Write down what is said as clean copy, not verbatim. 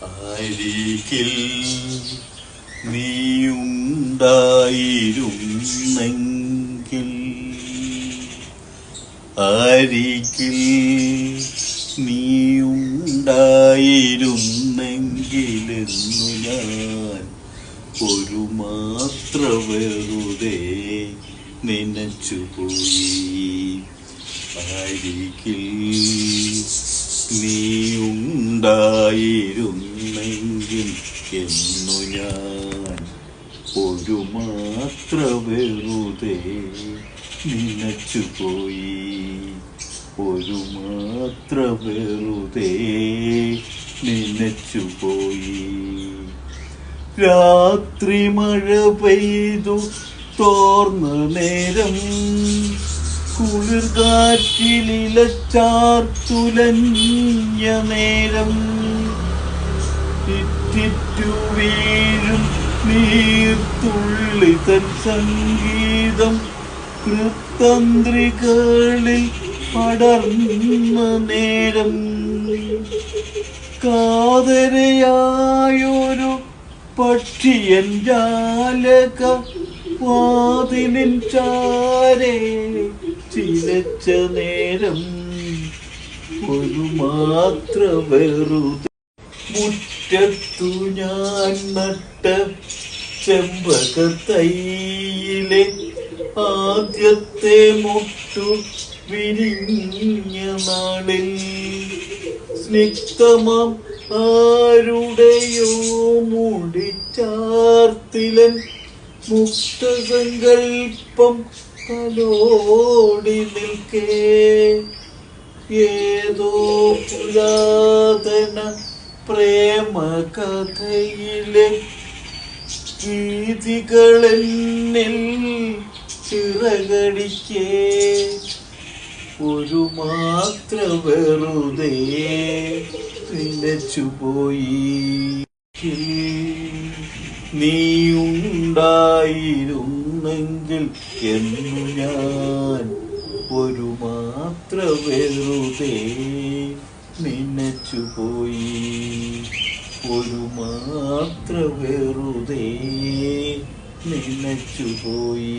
അരികിൽ നീയുണ്ടായിരുന്നെങ്കിൽ, അരികിൽ നീയുണ്ടായിരുന്നെങ്കിലെന്നു ഞാൻ ഒരു മാത്ര വെറുതെ നനച്ചുപോയി. അരികിൽ നീയുണ്ടായിരുന്നെങ്കിൽ എന്നു ഞാൻ ഒരു മാത്ര വെറുതെ നനച്ചുപോയി. ഒരു മാത്ര വെറുതെ നനച്ചുപോയി. രാത്രി മഴ പെയ്തു തോർന്ന നേരം, കുളിർകാറ്റിലിലച്ചാർത്തുലഞ്ഞ നേരം, ഇറ്റിറ്റു വീഴും നീർത്തുള്ളി തൻ സംഗീതം കൃത്തന്ത്രികളിൽ പടർന്ന നേരം, കാതരയായൊരു പക്ഷിയൻ ജാലക വാതിലിൻ ചാരെ ചിലച്ച നേരം, ഒരു മാത്ര വെറുതെ മുറ്റത്തു ഞാൻ നട്ട ചെമ്പകത്തൈയിലെ ആദ്യത്തെ മുട്ടു വിരിഞ്ഞ നാളിൽ, സ്നിഗ്ധമാം ആരുടെയോ മുടിച്ചാർത്തിലൻ മുക്തസങ്കൽപ്പം തലോടി നിൽക്കേ, ഏതോ പുരാതന പ്രേമ കഥയിലെ ഗീതികളെന്നിൽ ചിറകടിക്കേ, ഒരു മാത്ര വെറുതെ നനച്ചുപോയി. നീയുണ്ടായിരുന്നെങ്കിൽ എന്നു ഞാൻ ഒരു മാത്ര വെറുതെ നനച്ചുപോയി. ഒരു മാത്ര വെറുതെ നനച്ചുപോയി.